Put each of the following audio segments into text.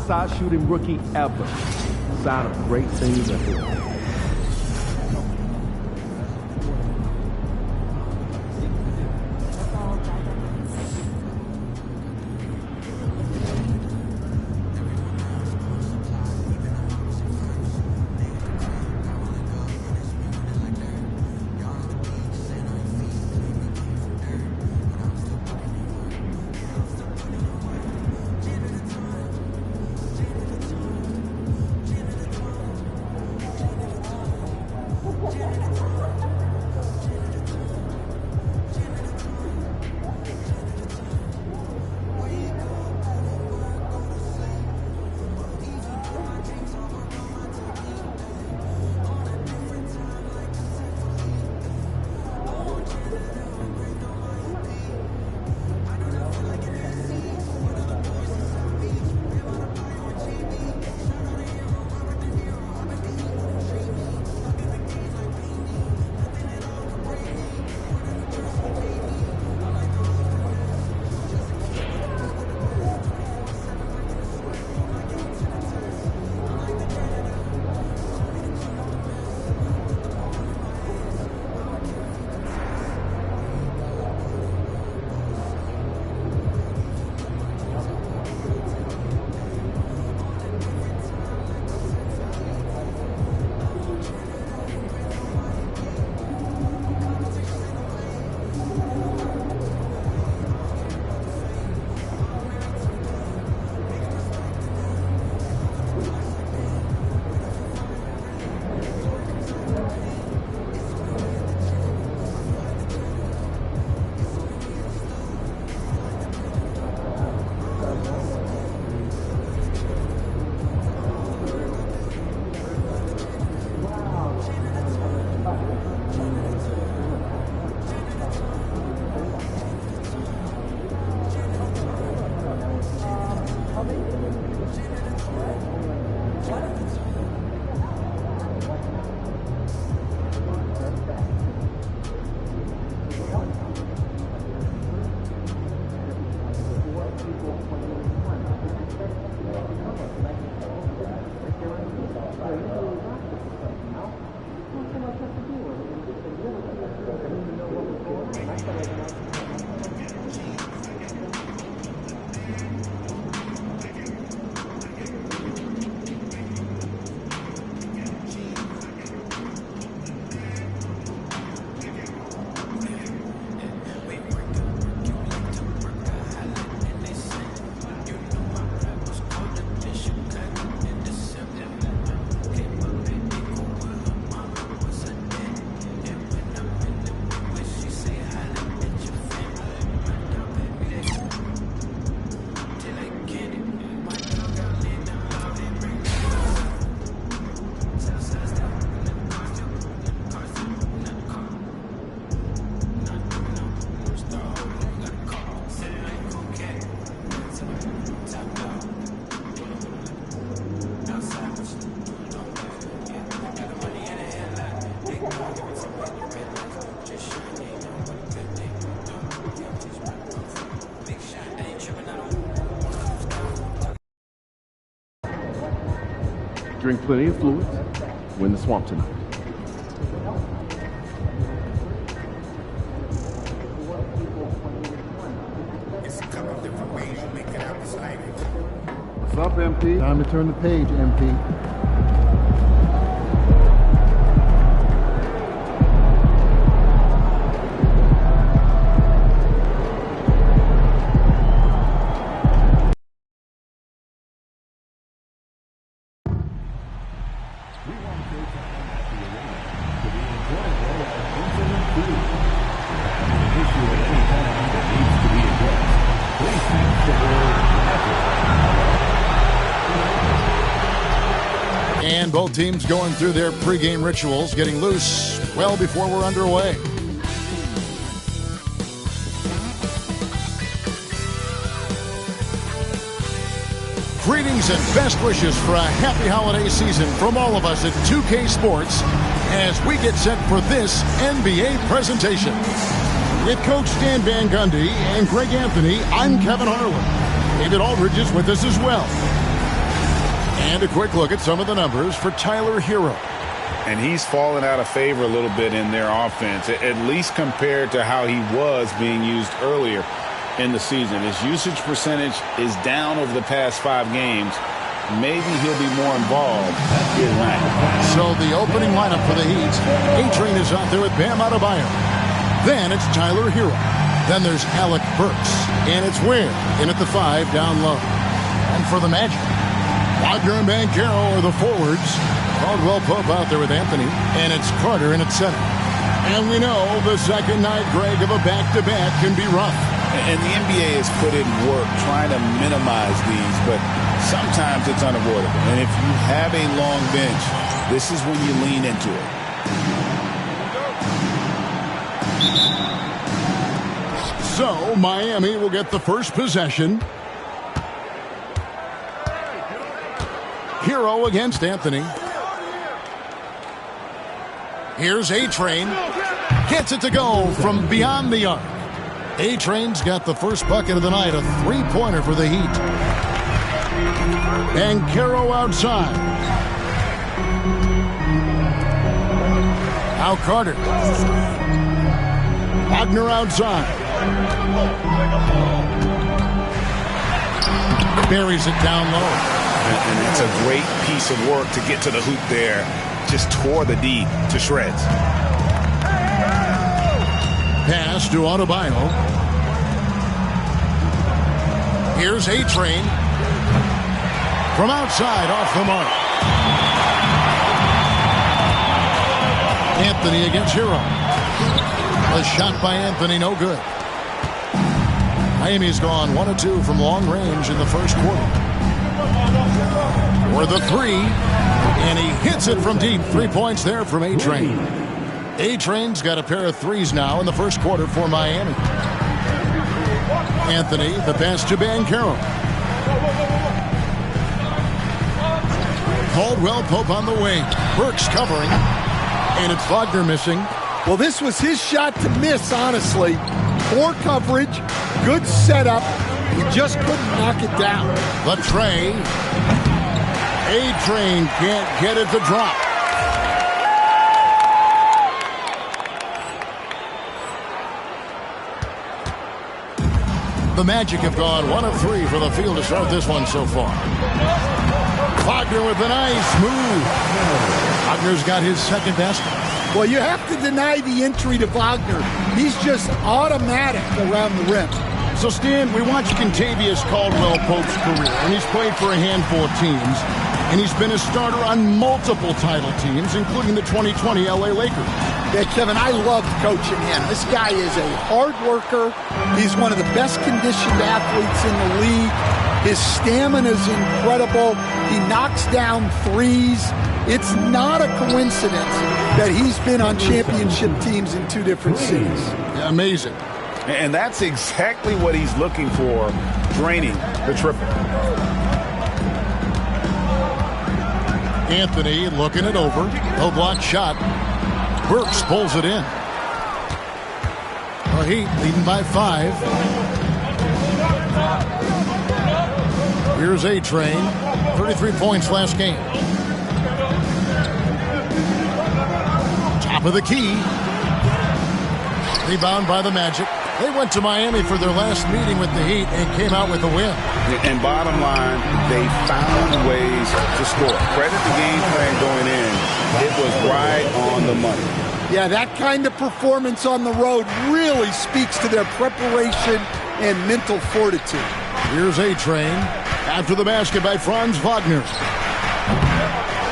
outside shooting rookie ever. Sign of great things ahead. Drink plenty of fluids. Win the swamp tonight. It's a couple different ways you make it out this night. What's up, MP? Time to turn the page, MP. And both teams going through their pregame rituals, getting loose well before we're underway. Greetings and best wishes for a happy holiday season from all of us at 2K Sports as we get set for this NBA presentation. With Coach Stan Van Gundy and Greg Anthony, I'm Kevin Harlan. David Aldridge is with us as well. And a quick look at some of the numbers for Tyler Hero. And he's fallen out of favor a little bit in their offense, at least compared to how he was being used earlier in the season. His usage percentage is down over the past 5 games. Maybe he'll be more involved here tonight. So the opening lineup for the Heat. A-Train is out there with Bam Adebayo. Then it's Tyler Hero. Then there's Alec Burks. And it's Ware in at the 5 down low. And for the Magic, Wagner and Banchero are the forwards. Caldwell Pope out there with Anthony. And it's Carter in at center. And we know the second night, Greg, of a back-to-back can be rough. And the NBA has put in work trying to minimize these, but sometimes it's unavoidable. And if you have a long bench, this is when you lean into it. So Miami will get the first possession. Hero against Anthony. Here's A-Train. Gets it to go from beyond the arc. A-Train's got the first bucket of the night, a 3-pointer for the Heat. Banchero outside. Now Carter. Wagner outside. Buries it down low. And it's a great piece of work to get to the hoop there. Just tore the D to shreds. Pass to Adebayo. Here's A-Train. From outside, off the mark. Anthony against Hero. A shot by Anthony, no good. Miami's gone 1 of 2 from long range in the first quarter. For the 3, and he hits it from deep. 3 points there from A-Train. A-Train's got a pair of threes now in the first quarter for Miami. Anthony, the pass to Banchero. Caldwell Pope on the wing. Burks covering. And it's Wagner missing. Well, this was his shot to miss, honestly. Poor coverage, good setup. He just couldn't knock it down. The tray. A-Train can't get it to drop. The Magic have gone 1 of 3 for the field to start this one so far. Wagner with a nice move. Wagner's got his second basket. Well, you have to deny the entry to Wagner. He's just automatic around the rim. So, Stan, we watch Contavious Caldwell Pope's career, and he's played for a handful of teams, and he's been a starter on multiple title teams, including the 2020 LA Lakers. Yeah, Kevin, I loved coaching him. This guy is a hard worker. He's one of the best conditioned athletes in the league. His stamina is incredible. He knocks down threes. It's not a coincidence that he's been on championship teams in 2 different cities. Yeah, amazing. And that's exactly what he's looking for, draining the triple. Anthony looking it over. No block shot. Burks pulls it in. The Heat leading by 5. Here's A-Train. 33 points last game. Top of the key. Rebound by the Magic. They went to Miami for their last meeting with the Heat and came out with a win. And bottom line, they found ways to score. Credit the game plan going in. It was right on the money. Yeah, that kind of performance on the road really speaks to their preparation and mental fortitude. Here's A-Train. After the basket by Franz Wagner.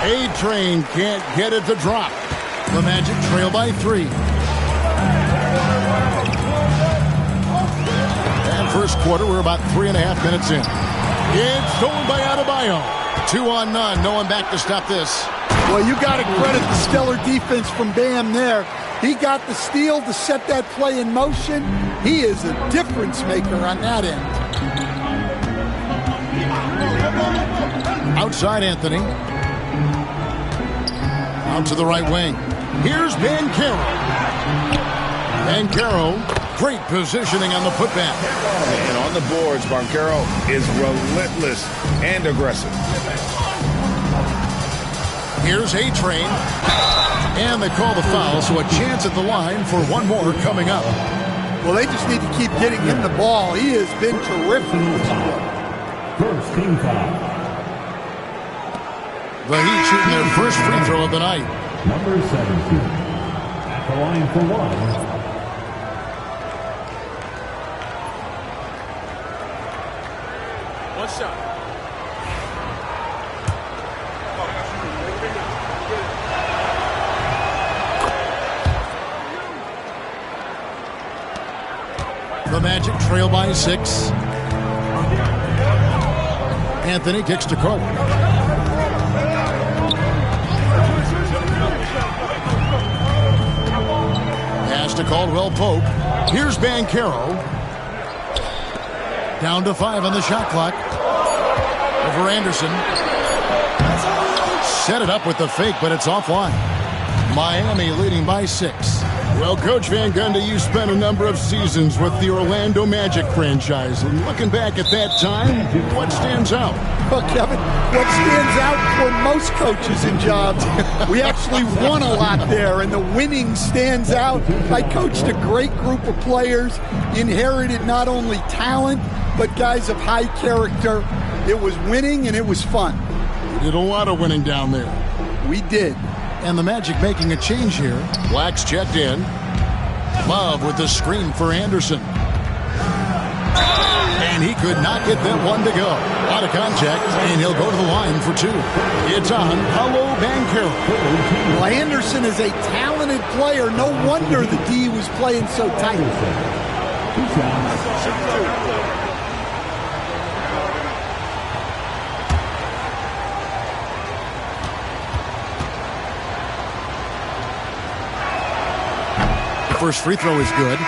A-Train can't get it to drop. The Magic trail by 3. And first quarter, we're about 3.5 minutes in. It's stolen by Adebayo. 2 on none. No one back to stop this. Well, you got to credit the stellar defense from Bam there. He got the steal to set that play in motion. He is a difference maker on that end. Outside Anthony. Out to the right wing. Here's Banchero. Banchero, great positioning on the putback. And on the boards, Banchero is relentless and aggressive. Here's A-Train. And they call the foul, so a chance at the line for one more coming up. Well, they just need to keep getting him the ball. He has been terrific. First team foul. The Heat shooting their first free throw of the night. Number 17. At the line for one. One shot. The Magic trail by 6. Anthony kicks to Carter. Pass to Caldwell Pope. Here's Banchero. Down to 5 on the shot clock. Over Anderson. Set it up with the fake, but it's offline. Miami leading by 6. Well, Coach Van Gundy, you spent a number of seasons with the Orlando Magic franchise. And looking back at that time, what stands out? Well, Kevin, what stands out for most coaches and jobs, we actually won a lot there, and the winning stands out. I coached a great group of players, inherited not only talent, but guys of high character. It was winning, and it was fun. We did a lot of winning down there. We did. And the Magic making a change here. Black's checked in. Love with the screen for Anderson. And he could not get that one to go. Out of contact, and he'll go to the line for 2. It's on Paolo Banchero. Well, Anderson is a talented player. No wonder the D was playing so tight. First free throw is good.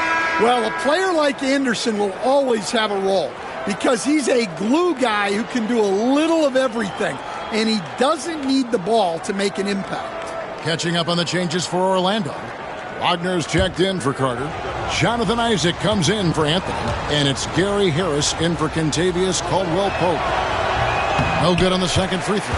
Well, a player like Anderson will always have a role because he's a glue guy who can do a little of everything, and he doesn't need the ball to make an impact. Catching up on the changes for Orlando. Wagner's checked in for Carter. Jonathan Isaac comes in for Anthony, and it's Gary Harris in for Kentavious Caldwell-Pope. No good on the second free throw.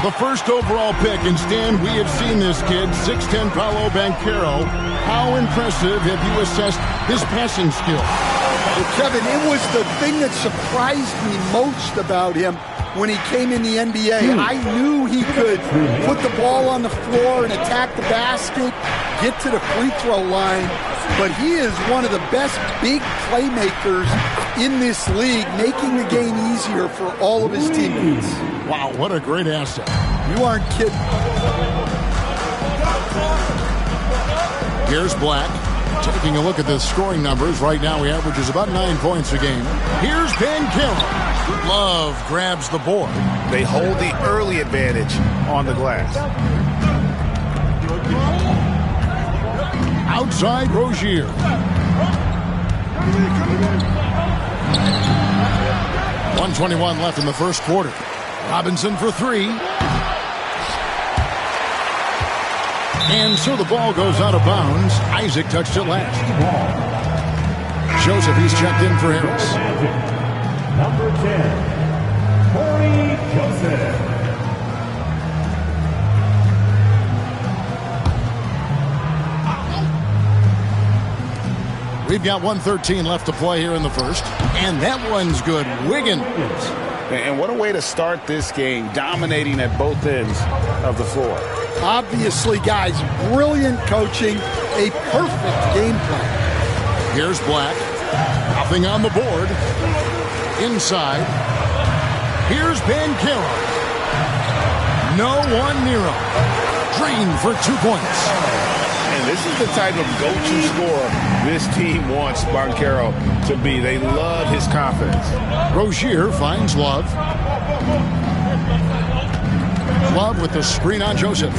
The first overall pick, and Stan, we have seen this kid, 6'10" Paolo Banchero. How impressive have you assessed his passing skill? Well, Kevin, it was the thing that surprised me most about him when he came in the NBA. I knew he could put the ball on the floor and attack the basket, get to the free throw line, but he is one of the best big playmakers in this league, making the game easier for all of his teammates. Wow, what a great asset. You aren't kidding. Here's Black. Taking a look at the scoring numbers. Right now he averages about 9 points a game. Here's Banchero. Love grabs the board. They hold the early advantage on the glass. Outside Rozier. .121 left in the first quarter. Robinson for 3. And so the ball goes out of bounds. Isaac touched it last. Joseph, he's checked in for Harris. Number 10, Corey Joseph. We've got 1:13 left to play here in the first. And that one's good. Wiggins. And what a way to start this game, dominating at both ends of the floor. Obviously, guys, brilliant coaching, a perfect game plan. Here's Black. Nothing on the board. Inside. Here's Banchero. No one near him. Green for 2 points. And this is the type of go-to scorer this team wants Banchero to be. They love his confidence. Rozier finds Love. Love with the screen on Joseph.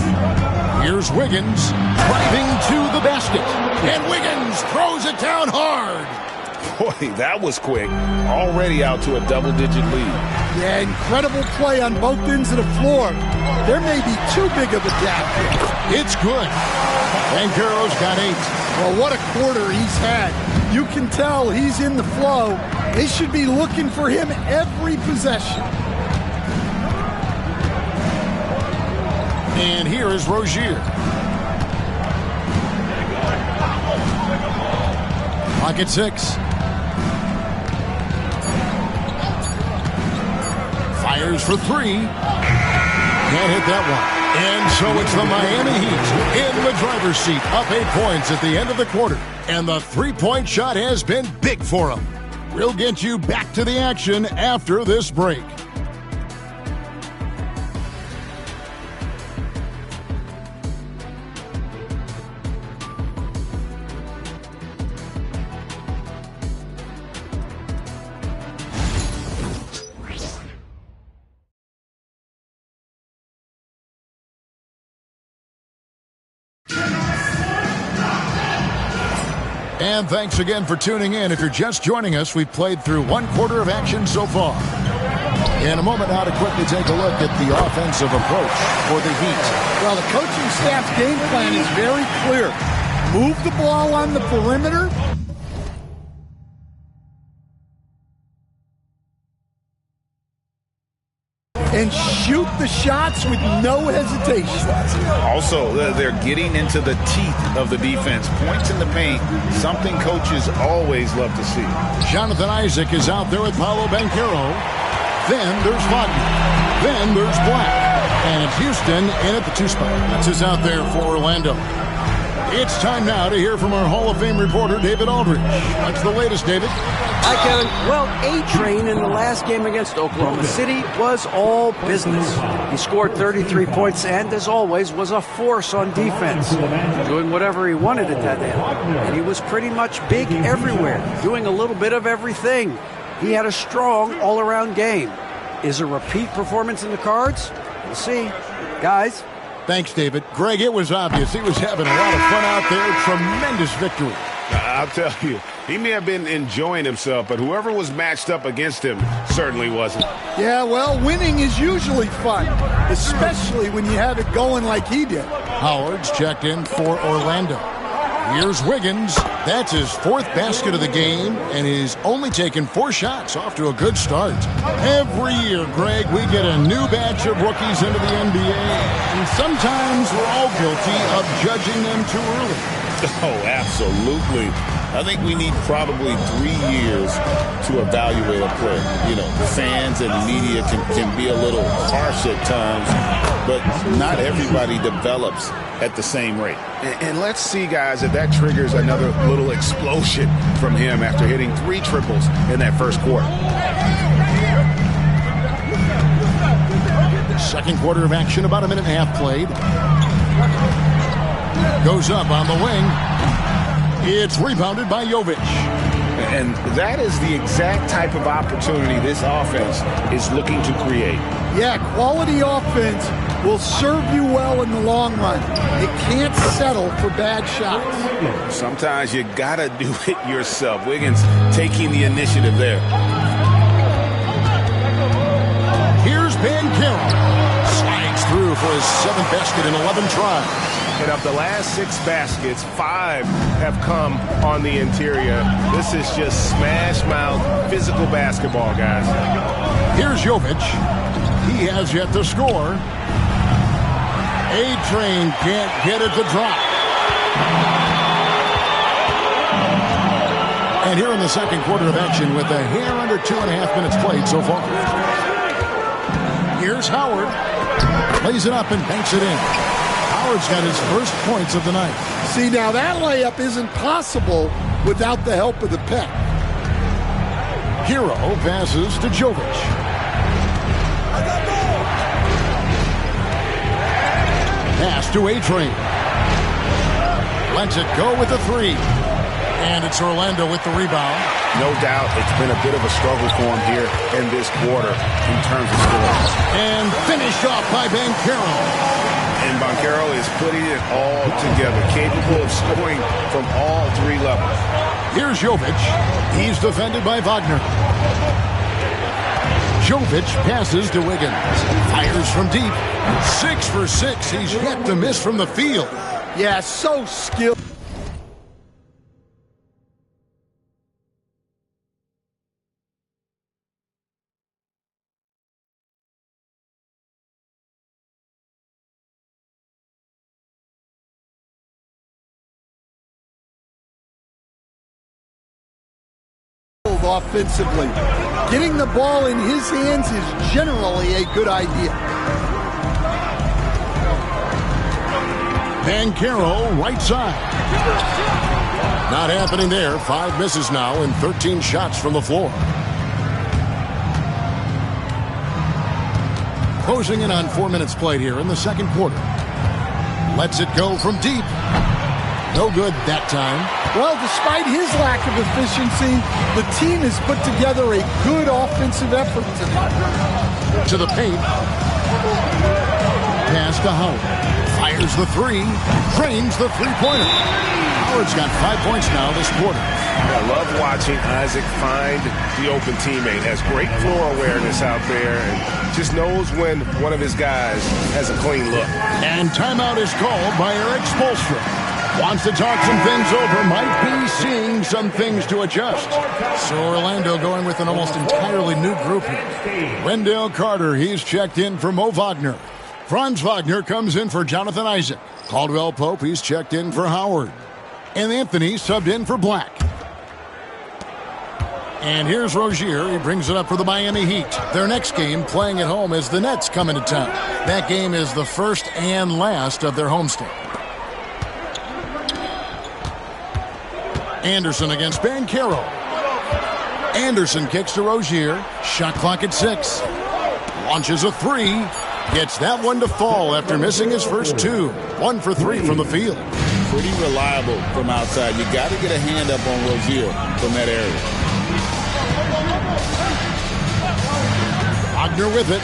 Here's Wiggins driving to the basket. And Wiggins throws it down hard. Boy, that was quick. Already out to a double-digit lead. Yeah, incredible play on both ends of the floor. There may be too big of a gap here. It's good. Banchero's got 8. Well, what a quarter he's had. You can tell he's in the flow. They should be looking for him every possession. And here is Rozier. Clock at 6. Fires for 3. Can't hit that one. And so it's the Miami Heat in the driver's seat, up 8 points at the end of the quarter. And the three-point shot has been big for them. We'll get you back to the action after this break. And thanks again for tuning in. If you're just joining us, we've played through 1 quarter of action so far. In a moment now to quickly take a look at the offensive approach for the Heat. Well, the coaching staff's game plan is very clear. Move the ball on the perimeter. And shoot the shots with no hesitation. Also, they're getting into the teeth of the defense. Points in the paint, something coaches always love to see. Jonathan Isaac is out there with Paolo Banchero. Then there's Wagner. Then there's Black. And it's Houston in at the 2 spot. That's who's out there for Orlando. It's time now to hear from our Hall of Fame reporter, David Aldridge. What's the latest, David? Hi, Kevin. Well, A-Train in the last game against Oklahoma City was all business. He scored 33 points and, as always, was a force on defense, doing whatever he wanted at that end. And he was pretty much big everywhere, doing a little bit of everything. He had a strong all-around game. Is a repeat performance in the cards? We'll see. Guys. Thanks, David. Greg, it was obvious he was having a lot of fun out there. Tremendous victory. I'll tell you, he may have been enjoying himself, but whoever was matched up against him certainly wasn't. Yeah, well, winning is usually fun, especially when you have it going like he did. Howard's checked in for Orlando. Here's Wiggins. That's his 4th basket of the game, and he's only taken 4 shots. Off to a good start. Every year, Greg, we get a new batch of rookies into the NBA, and sometimes we're all guilty of judging them too early. Oh, absolutely. I think we need probably 3 years to evaluate a player. You know, fans and media can be a little harsh at times, but not everybody develops at the same rate. And let's see, guys, if that triggers another little explosion from him after hitting 3 triples in that first quarter. Second quarter of action, about a minute and a half played. Goes up on the wing. It's rebounded by Jovic. And that is the exact type of opportunity this offense is looking to create. Yeah, quality offense will serve you well in the long run. It can't settle for bad shots. Sometimes you gotta do it yourself. Wiggins taking the initiative there. Here's Banchero. Slides through for his 7th basket in 11 tries. And of the last 6 baskets, 5 have come on the interior. This is just smash mouth, physical basketball, guys. Here's Jovic. He has yet to score. A-Train can't get it to drop. And here in the second quarter of action with a hair under 2.5 minutes played so far. Here's Howard. Lays it up and banks it in. Howard's got his first points of the night. See, now that layup isn't possible without the help of the pick. Hero passes to Jovic. Pass to A-Train. Lets it go with the 3. And it's Orlando with the rebound. No doubt it's been a bit of a struggle for him here in this quarter in terms of scoring. And finished off by Banchero. And Banchero is putting it all together, capable of scoring from all 3 levels. Here's Jovic. He's defended by Wagner. Jovic passes to Wiggins. Fires from deep. 6 for 6. He's yet to miss from the field. Yeah, so skilled. offensively. Getting the ball in his hands is generally a good idea. Banchero, right side. Not happening there. 5 misses now and 13 shots from the floor. Closing in on 4 minutes played here in the second quarter. Lets it go from deep. No good that time. Well, despite his lack of efficiency, the team has put together a good offensive effort tonight. To the paint. Pass to Howard. Fires the three. Drains the three-pointer. Howard's got 5 points now this quarter. I love watching Isaac find the open teammate. Has great floor awareness out there and just knows when one of his guys has a clean look. And timeout is called by Eric Spoelstra. Wants to talk some things over. Might be seeing some things to adjust. So Orlando going with an almost entirely new group here. Wendell Carter, he's checked in for Mo Wagner. Franz Wagner comes in for Jonathan Isaac. Caldwell Pope, he's checked in for Howard. And Anthony subbed in for Black. And here's Rozier. He brings it up for the Miami Heat. Their next game playing at home as the Nets come into town. That game is the first and last of their homestand. Anderson against Banchero. Anderson kicks to Rozier. Shot clock at 6. Launches a three. Gets that one to fall after missing his first 2. 1 for 3 from the field. Pretty reliable from outside. You got to get a hand up on Rozier from that area. Wagner with it.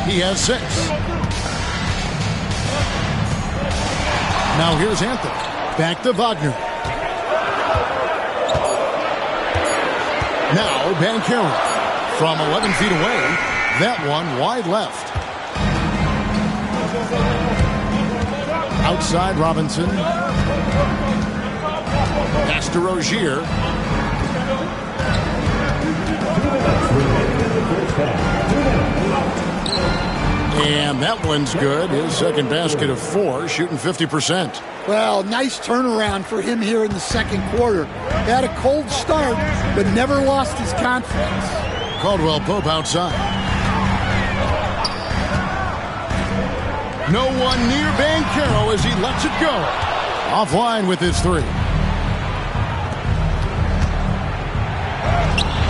He has 6. Now here's Anthony. Back to Wagner. Now Banchero. From 11 feet away. That one wide left. Outside Robinson. Pass to Rozier. And that one's good. His second basket of 4, shooting 50%. Well, nice turnaround for him here in the second quarter. Had a cold start, but never lost his confidence. Caldwell Pope outside. No one near Banchero as he lets it go. Offline with his 3.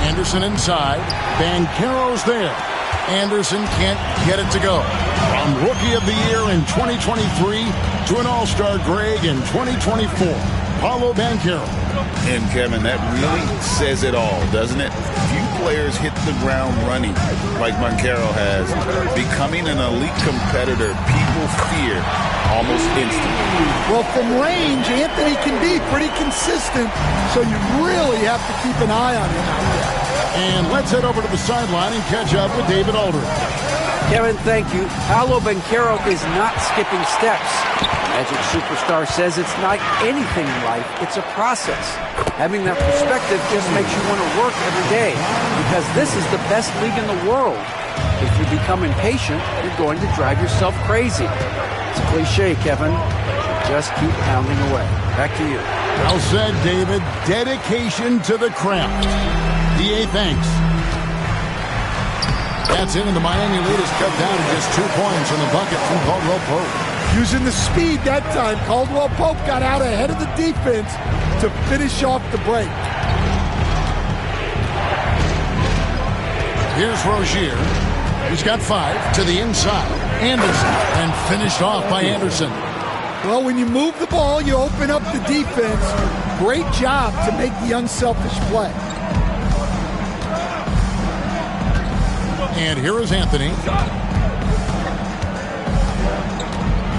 Anderson inside. Banchero's there. Anderson can't get it to go. From Rookie of the Year in 2023 to an All-Star grade in 2024. Paolo Banchero. And Kevin, that really says it all, doesn't it? Few players hit the ground running like Banchero has. Becoming an elite competitor, people fear almost instantly. Well, from range, Anthony can be pretty consistent, so you really have to keep an eye on him. And let's head over to the sideline and catch up with David Aldridge. Kevin, thank you. Paolo Banchero is not skipping steps. Magic Superstar says it's like anything in life, it's a process. Having that perspective just makes you want to work every day because this is the best league in the world. If you become impatient, you're going to drive yourself crazy. It's a cliche, Kevin. Just keep pounding away. Back to you. Well said, David. Dedication to the craft. DA, thanks. That's it, and the Miami lead is cut down to just 2 points in the bucket from Caldwell Pope. Using the speed that time, Caldwell Pope got out ahead of the defense to finish off the break. Here's Rozier. He's got 5 to the inside. Anderson, and finished off by Anderson. Well, when you move the ball, you open up the defense. Great job to make the unselfish play. And here is Anthony.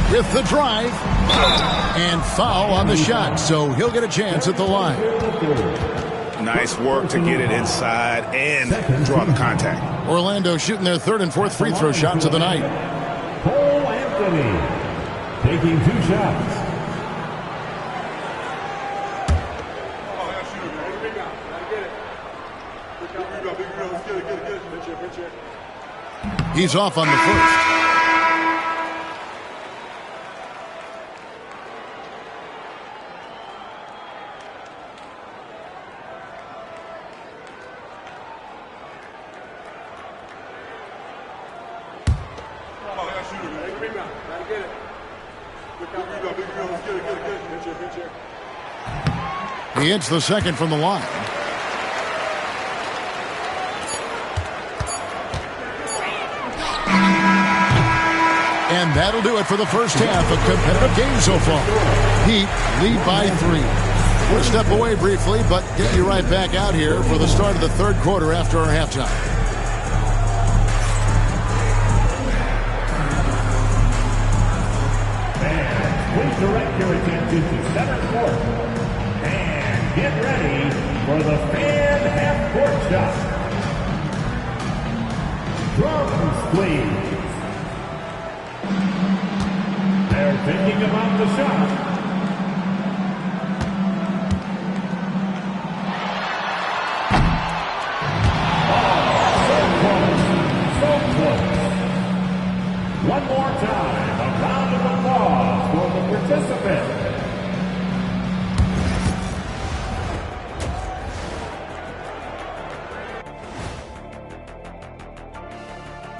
With the drive. And foul on the shot, so he'll get a chance at the line. Nice work to get it inside and draw the contact. Orlando shooting their 3rd and 4th free throw shots of the night. Cole Anthony taking 2 shots. He's off on the first. He hits the second from the line. And that'll do it for the first half. A competitive game so far. Heat lead by 3. We'll step away briefly, but get you right back out here for the start of the third quarter after our halftime. And please direct your attention to center court. And get ready for the fan half-court shot. Drums, please. They're thinking about the shot. One more time, a round of applause for the participant.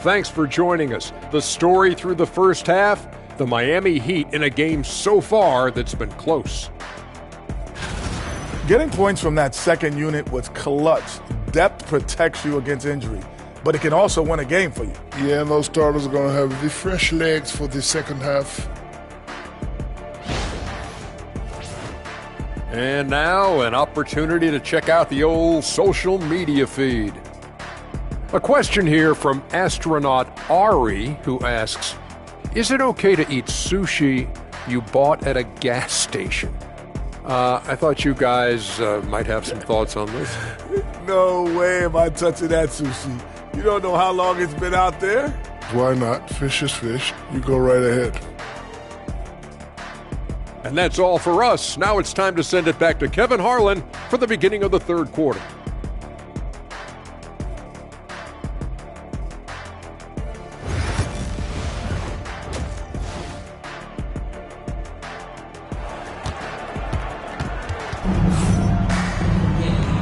Thanks for joining us. The story through the first half, the Miami Heat in a game so far that's been close. Getting points from that second unit was clutch. Depth protects you against injury, but it can also win a game for you. Yeah, and those starters are going to have the fresh legs for the second half. And now an opportunity to check out the old social media feed. A question here from astronaut Ari, who asks, is it okay to eat sushi you bought at a gas station? I thought you guys might have some thoughts on this. No way am I touching that sushi. You don't know how long it's been out there? Why not? Fish is fish. You go right ahead. And that's all for us. Now it's time to send it back to Kevin Harlan for the beginning of the third quarter.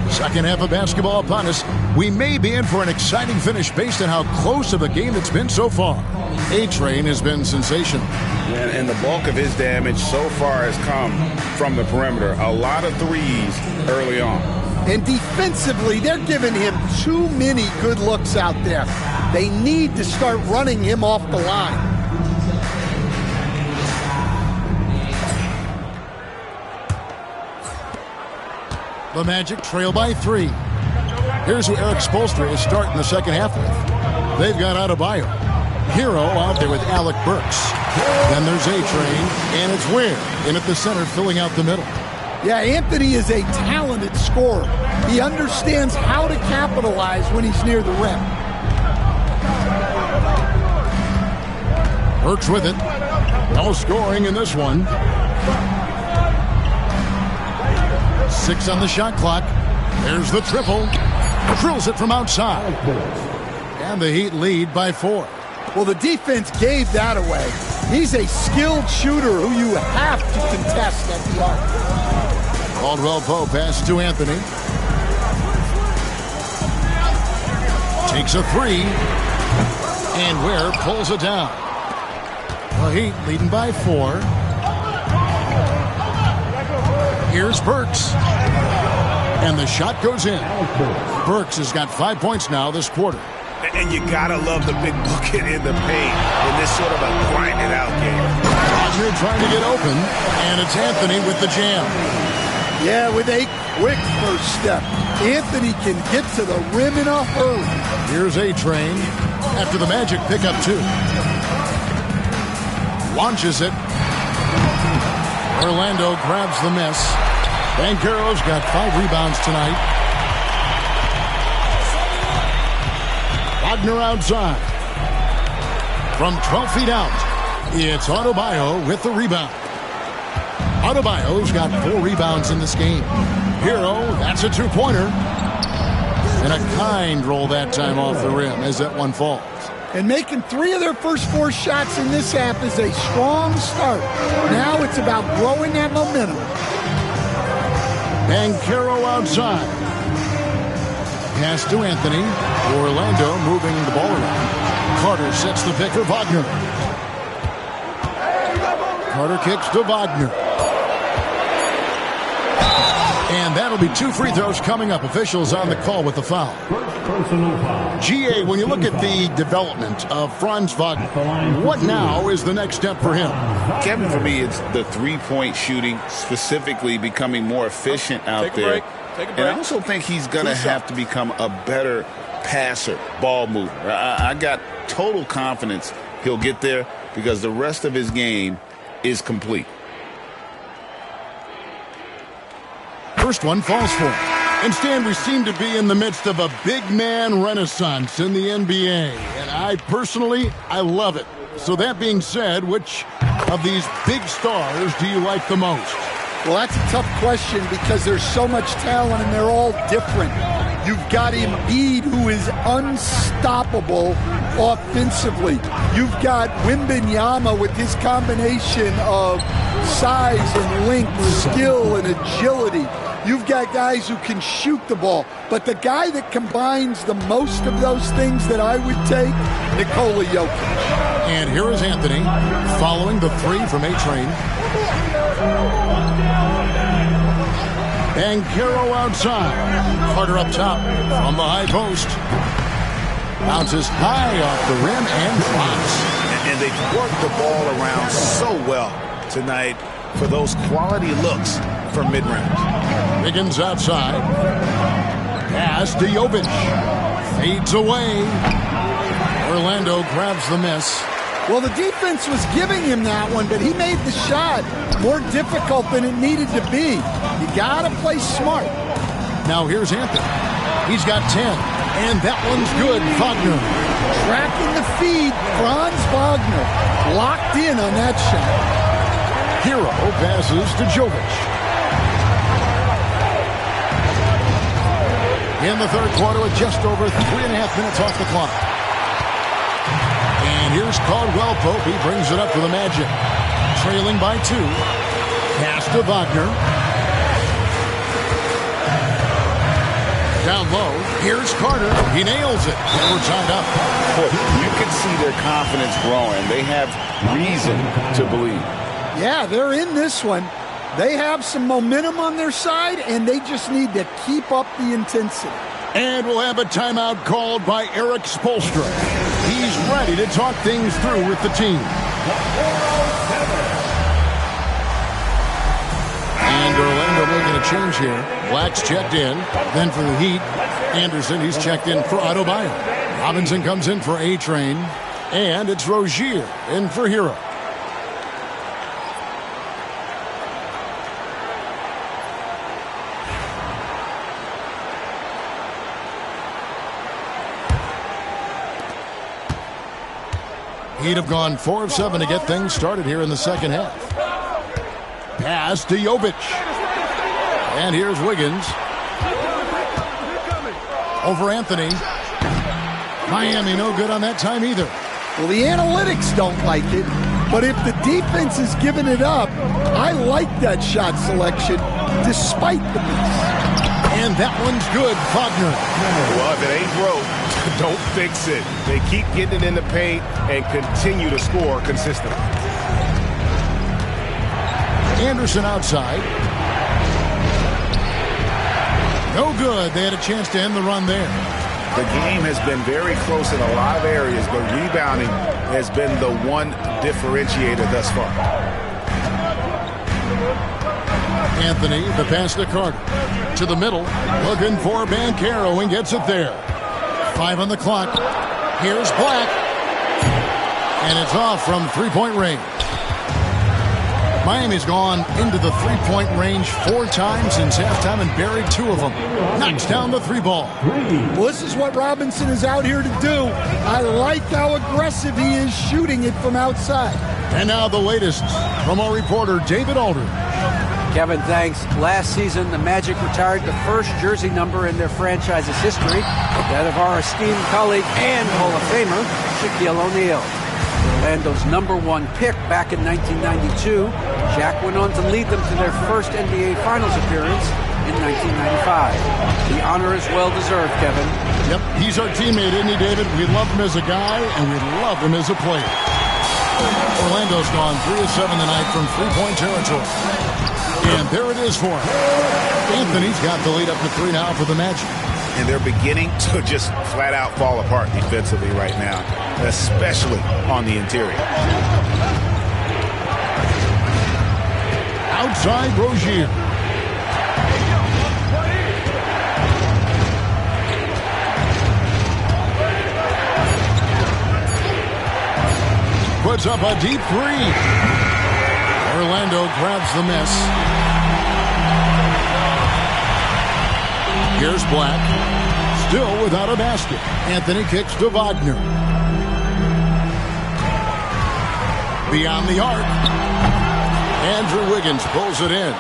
Second half of basketball upon us. We may be in for an exciting finish based on how close of a game it's been so far. A-Train has been sensational. And the bulk of his damage so far has come from the perimeter. A lot of threes early on. And defensively, they're giving him too many good looks out there. They need to start running him off the line. The Magic trail by 3. Here's who Eric Spoelstra is starting the second half with. They've got Adebayo. Hero out there with Alec Burks. Then there's A-Train, and it's Ware in at the center filling out the middle. Yeah, Anthony is a talented scorer. He understands how to capitalize when he's near the rim. Burks with it. No scoring in this one. 6 on the shot clock. There's the triple. Drills it from outside. And the Heat lead by 4. Well, the defense gave that away. He's a skilled shooter who you have to contest at the arc. Caldwell Pope pass to Anthony. Takes a 3. And Ware pulls it down. The Heat leading by 4. Here's Burks. And the shot goes in. Burks has got 5 points now this quarter. And you gotta love the big bucket in the paint in this sort of a grinded out game. Wagner trying to get open, and it's Anthony with the jam. Yeah, with a quick first step. Anthony can get to the rim in a hurry. Here's A-Train after the Magic pick up 2. Launches it. Orlando grabs the miss. Banchero's got 5 rebounds tonight. Wagner outside. From 12 feet out, it's Adebayo with the rebound. Adebayo's got 4 rebounds in this game. Hero, that's a 2-pointer. And a kind roll that time off the rim as that one falls. And making 3 of their first 4 shots in this half is a strong start. Now it's about growing that momentum. Banchero outside. Pass to Anthony. Orlando moving the ball around. Carter sets the pick for Wagner. Carter kicks to Wagner. And that'll be 2 free throws coming up. Officials on the call with the foul. GA, when you look at the development of Franz Wagner, what now is the next step for him? Kevin, for me, it's the three-point shooting, specifically becoming more efficient out there. And I also think he's going to have to become a better passer, ball mover. I got total confidence he'll get there because the rest of his game is complete. First one falls for him. And Stan, we seem to be in the midst of a big man renaissance in the NBA. And I love it. So that being said, which of these big stars do you like the most? Well, that's a tough question because there's so much talent and they're all different. You've got Embiid, who is unstoppable offensively. You've got Wembanyama with his combination of size and length, skill and agility. You've got guys who can shoot the ball. But the guy that combines the most of those things that I would take, Nikola Jokic. And here is Anthony following the 3 from A-Train. Banchero outside. Carter up top from the high post. Bounces high off the rim and drops. And they've worked the ball around so well tonight for those quality looks from mid-range. Wiggins outside. Pass to Jovic. Fades away. Orlando grabs the miss. Well, the defense was giving him that one, but he made the shot more difficult than it needed to be. You got to play smart. Now here's Anthony. He's got 10, and that one's good. Wagner. Tracking the feed, Franz Wagner. Locked in on that shot. Hero passes to Jovic. In the third quarter with just over 3.5 minutes off the clock. And here's Caldwell Pope. He brings it up for the Magic. Trailing by 2. Pass to Wagner. Down low. Here's Carter. He nails it. And we're tied up. Boy, you can see their confidence growing. They have reason to believe. Yeah, they're in this one. They have some momentum on their side, and they just need to keep up the intensity. And we'll have a timeout called by Eric Spoelstra. He's ready to talk things through with the team. And Orlando making a change here. Black's checked in. Then for the Heat, Anderson, he's checked in for Adebayo. Robinson comes in for A-Train. And it's Rozier in for Hero. He'd have gone 4 of 7 to get things started here in the second half. Pass to Jovic. And here's Wiggins. Over Anthony. Miami no good on that time either. Well, the analytics don't like it, but if the defense is giving it up, I like that shot selection despite the miss. And that one's good, Wagner. Well, if it ain't broke, don't fix it. They keep getting it in the paint and continue to score consistently. Anderson outside. No good. They had a chance to end the run there. The game has been very close in a lot of areas, but rebounding has been the one differentiator thus far. Anthony, the pass to Carter. To the middle, looking for Banchero and gets it there. 5 on the clock. Here's Black. And it's off from three-point range. Miami's gone into the three-point range 4 times since halftime and buried 2 of them. Knocks down the 3-ball. Well, this is what Robinson is out here to do. I like how aggressive he is shooting it from outside. And now the latest from our reporter, David Aldridge. Kevin, thanks. Last season, the Magic retired the first jersey number in their franchise's history, that of our esteemed colleague and Hall of Famer, Shaquille O'Neal. Orlando's #1 pick back in 1992, Shaq went on to lead them to their first NBA Finals appearance in 1995. The honor is well-deserved, Kevin. Yep, he's our teammate, isn't he, David? We love him as a guy, and we love him as a player. Orlando's gone 3 of 7 tonight from three-point territory. And there it is for him. Anthony's got the lead up to 3 now for the Magic. And they're beginning to just flat out fall apart defensively right now, especially on the interior. Outside Rozier. Puts up a deep 3. Orlando grabs the miss. Here's Black. Still without a basket. Anthony kicks to Wagner. Beyond the arc. Andrew Wiggins pulls it in.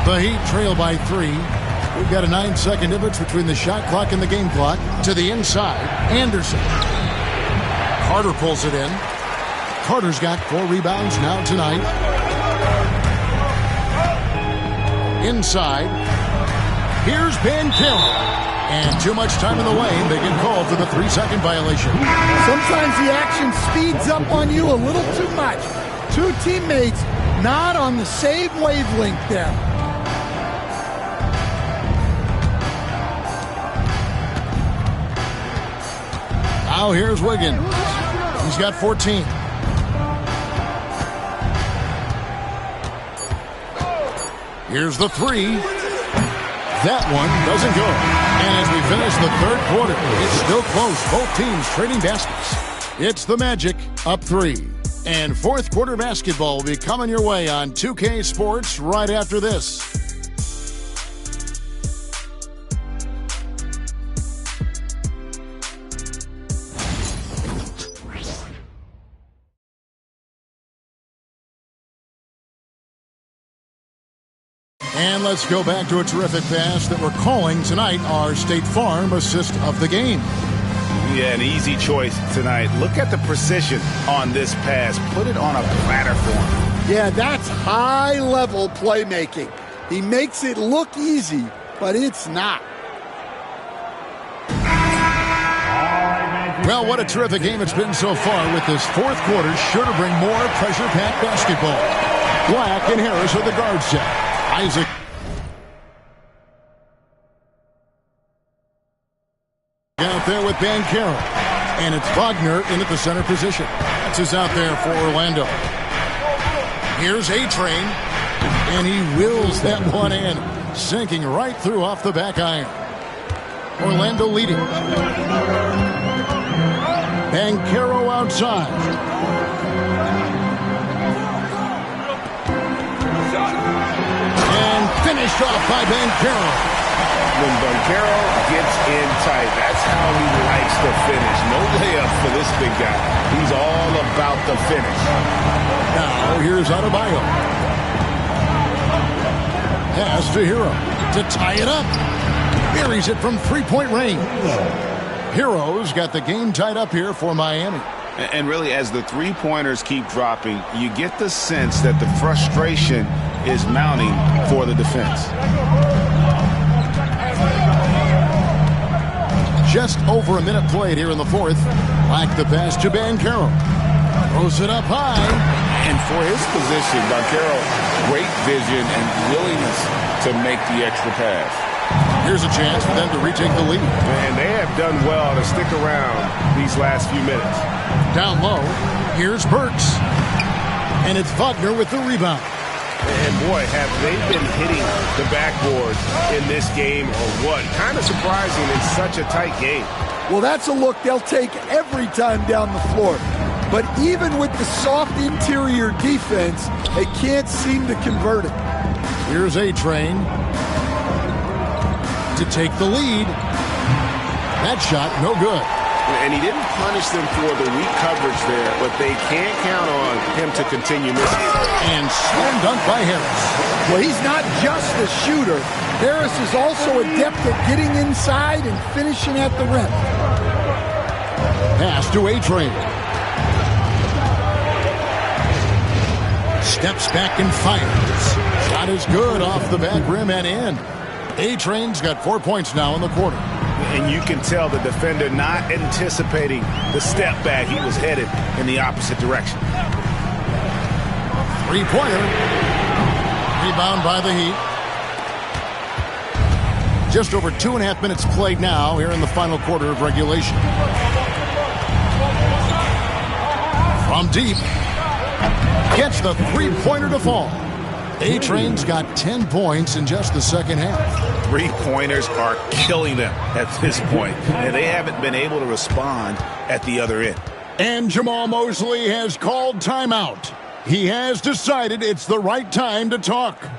The Heat trail by 3. We've got a 9-second difference between the shot clock and the game clock. To the inside. Anderson. Carter pulls it in. Carter's got 4 rebounds now tonight. Inside. Here's Banchero. And too much time in the lane. They get called for the 3-second violation. Sometimes the action speeds up on you a little too much. 2 teammates not on the same wavelength there. Now here's Wiggins. He's got 14. Here's the 3. That one doesn't go. And as we finish the third quarter, it's still close. Both teams trading baskets. It's the Magic up 3. And fourth quarter basketball will be coming your way on 2K Sports right after this. And let's go back to a terrific pass that we're calling tonight our State Farm assist of the game. Yeah, an easy choice tonight. Look at the precision on this pass. Put it on a platter for him. Yeah, that's high-level playmaking. He makes it look easy, but it's not. Well, what a terrific game it's been so far, with this fourth quarter sure to bring more pressure-packed basketball. Black and Harris are the guard set. Isaac. Out there with Banchero. And it's Wagner in at the center position. That's his out there for Orlando. Here's A-Train. And he wills that one in. Sinking right through off the back iron. Orlando leading. Banchero outside. Finished off by Banchero. When Banchero gets in tight, that's how he likes to finish. No layup for this big guy. He's all about the finish. Now here's Adebayo. Pass to Hero to tie it up. Buries it from three-point range. Hero's got the game tied up here for Miami. And really, as the three-pointers keep dropping, you get the sense that the frustration is mounting for the defense. Just over a minute played here in the fourth. Like the pass to Banchero. Throws it up high. And for his position, Banchero, great vision and willingness to make the extra pass. Here's a chance for them to retake the lead. Man, they have done well to stick around these last few minutes. Down low, here's Burks. And it's Wagner with the rebound. And boy, have they been hitting the backboard in this game or what? Kind of surprising in such a tight game. Well, that's a look they'll take every time down the floor. But even with the soft interior defense, they can't seem to convert it. Here's A-Train to take the lead. That shot, no good. And he didn't punish them for the weak coverage there, but they can't count on him to continue missing. And slam dunk by Harris. Well, he's not just a shooter. Harris is also adept at getting inside and finishing at the rim. Pass to A-Train. Steps back and fires. Shot is good off the back rim and in. A-Train's got 4 points now in the quarter. And you can tell the defender not anticipating the step back. He was headed in the opposite direction. Three-pointer. Rebound by the Heat. Just over 2.5 minutes played now here in the final quarter of regulation. From deep. Gets the three-pointer to fall. A-Train's got 10 points in just the second half. Three-pointers are killing them at this point, and they haven't been able to respond at the other end. And Jamal Mosley has called timeout. He has decided it's the right time to talk.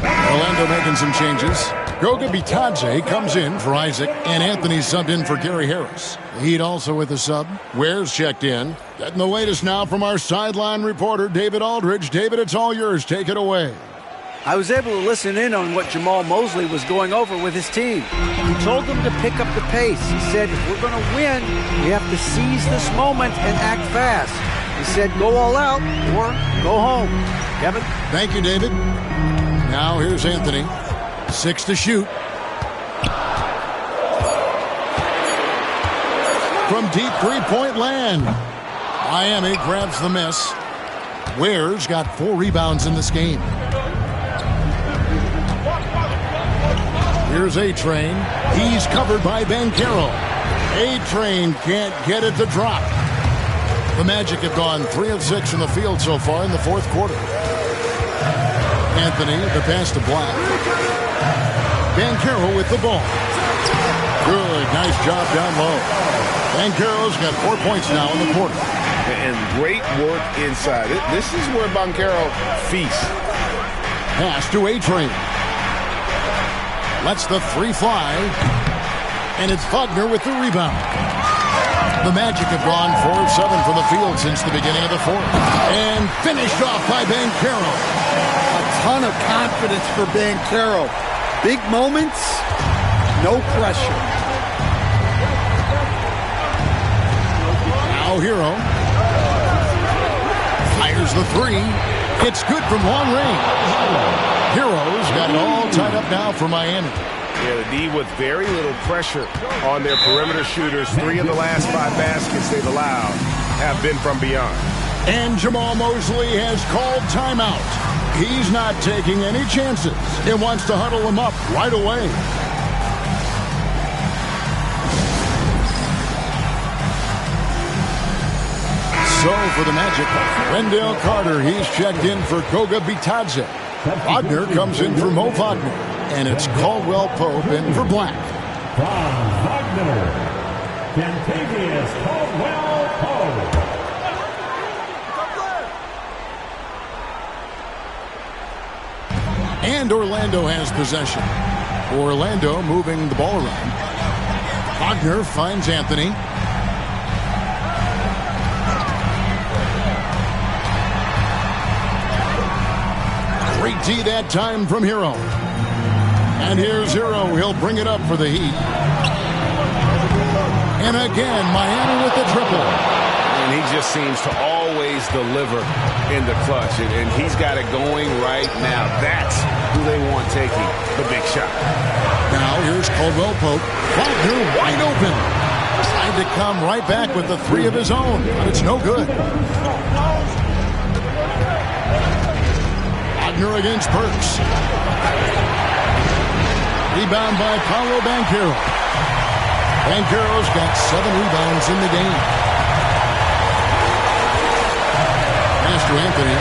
Orlando making some changes. Goga Bitadze comes in for Isaac, and Anthony subbed in for Gary Harris. The Heat also with a sub. Ware's checked in. Getting the latest now from our sideline reporter, David Aldridge. David, it's all yours. Take it away. I was able to listen in on what Jamal Mosley was going over with his team. He told them to pick up the pace. He said, if we're going to win, we have to seize this moment and act fast. He said, go all out or go home. Kevin? Thank you, David. Now here's Anthony. 6 to shoot. From deep three-point land. Miami grabs the miss. Ware's got 4 rebounds in this game. Here's A-Train. He's covered by Banchero. A-Train can't get it to drop. The Magic have gone 3 of 6 from the field so far in the fourth quarter. Anthony, the pass to Black. Banchero with the ball. Good, nice job down low. Banchero's got 4 points now in the quarter. And great work inside. This is where Banchero feasts. Pass to A-Train. Lets the three fly. And it's Wagner with the rebound. The Magic have gone 4 of 7 from the field since the beginning of the fourth. And finished off by Banchero. A ton of confidence for Banchero. Big moments, no pressure. Now Hero. Fires the three. It's good from long range. Hero's got it all tied up now for Miami. Yeah, the D with very little pressure on their perimeter shooters. 3 of the last 5 baskets they've allowed have been from beyond. And Jamal Mosley has called timeout. He's not taking any chances. He wants to huddle them up right away. So for the Magic, Wendell Carter, he's checked in for Goga Bitadze. Wagner comes in for Mo Wagner. And it's Caldwell Pope in for Black. From Wagner, Kentavious Caldwell Pope. And Orlando has possession. Orlando moving the ball around. Wagner finds Anthony. Great D that time from Hero. And here's Hero. He'll bring it up for the Heat. And again, Miami with the triple. And he just seems to always deliver in the clutch. And he's got it going right now. That's who they want taking the big shot. Now here's Caldwell Pope. Wagner wide open. Tried to come right back with the 3 of his own, but it's no good. Wagner against Burks. Rebound by Paolo Banchero. Banchero's got 7 rebounds in the game. Pass to Anthony.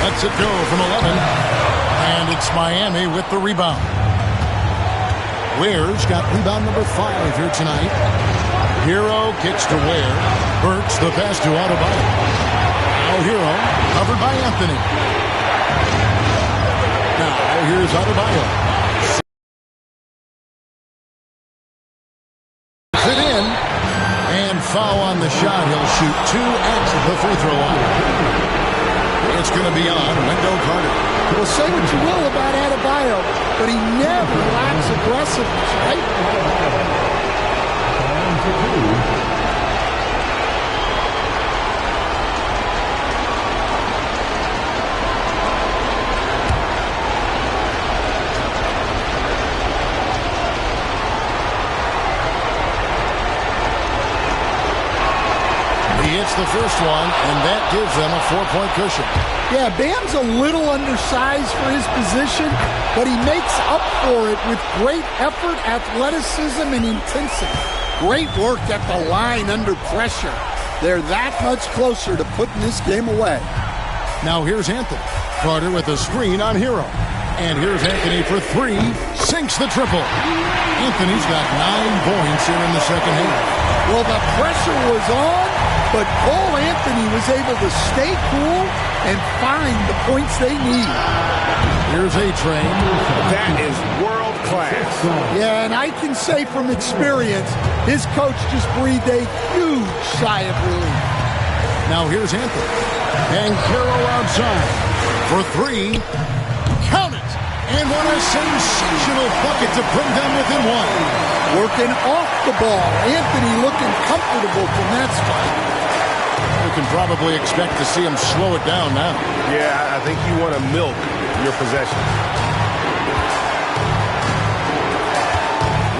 Lets it go from 11. And it's Miami with the rebound. Ware's got rebound number 5 here tonight. Hero kicks to Ware. Burks the pass to Adebayo. Now Hero covered by Anthony. Now here's Adebayo. It in. And foul on the shot. He'll shoot 2 at the free throw line. It's going to be on Wendell Carter. Well, say what you will about Adebayo, but he never lacks aggressiveness, right? first one, and that gives them a 4-point cushion. Yeah, Bam's a little undersized for his position, but he makes up for it with great effort, athleticism, and intensity. Great work at the line under pressure. They're that much closer to putting this game away. Now here's Anthony. Carter with a screen on Hero. And here's Anthony for 3. Sinks the triple. Anthony's got 9 points here in the second half. Well, the pressure was on, but Cole Anthony was able to stay cool and find the points they need. Here's A-Train. That is world class. Yeah, and I can say from experience, his coach just breathed a huge sigh of relief. Now here's Anthony. And Carroll outside for 3. Count it! And what a sensational bucket to bring them within 1. Working off the ball. Anthony looking comfortable from that spot. You can probably expect to see him slow it down now. Yeah, I think you want to milk your possession.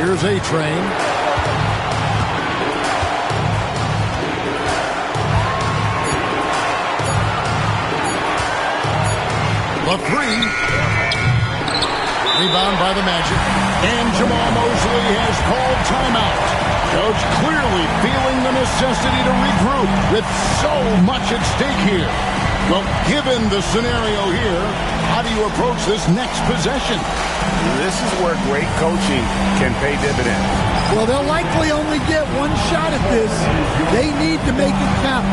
Here's A-Train. The 3. Rebound by the Magic. And Jamal Mosley has called timeout. Coach clearly feeling the necessity to regroup with so much at stake here. Well, given the scenario here, how do you approach this next possession? This is where great coaching can pay dividends. Well, they'll likely only get one shot at this. They need to make it count.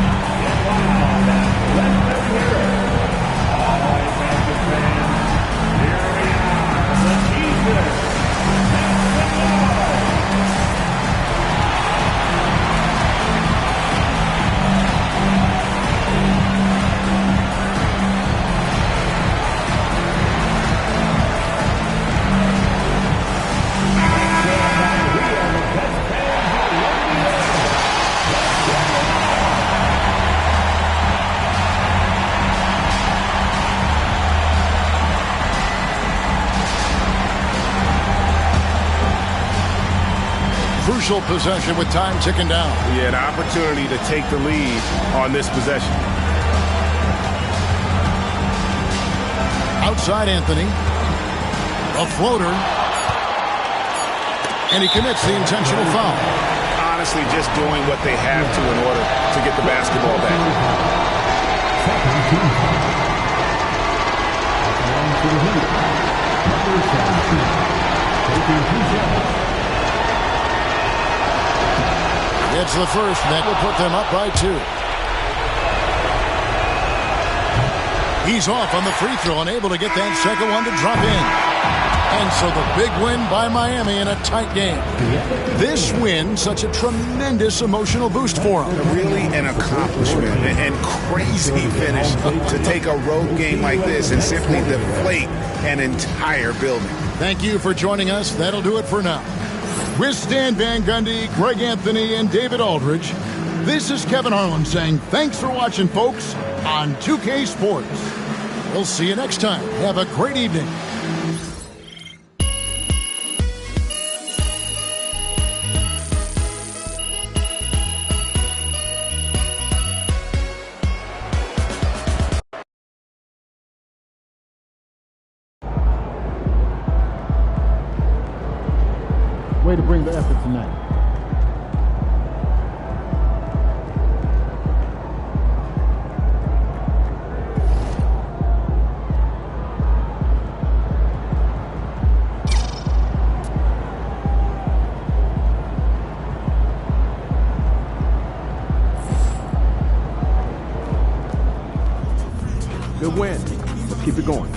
Crucial possession with time ticking down. Yeah, an opportunity to take the lead on this possession. Outside Anthony. A floater. And he commits the intentional foul. Honestly, just doing what they have to in order to get the basketball back. It's the first. That will put them up by 2. He's off on the free throw and able to get that second one to drop in. And so the big win by Miami in a tight game. This win, such a tremendous emotional boost for them. Really an accomplishment and crazy finish to take a road game like this and simply deflate an entire building. Thank you for joining us. That'll do it for now. With Stan Van Gundy, Greg Anthony, and David Aldridge, this is Kevin Harlan saying thanks for watching, folks, on 2K Sports. We'll see you next time. Have a great evening. Way to bring the effort tonight. Good win. Let's keep it going.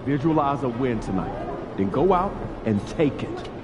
Visualize a win tonight. Then go out and take it.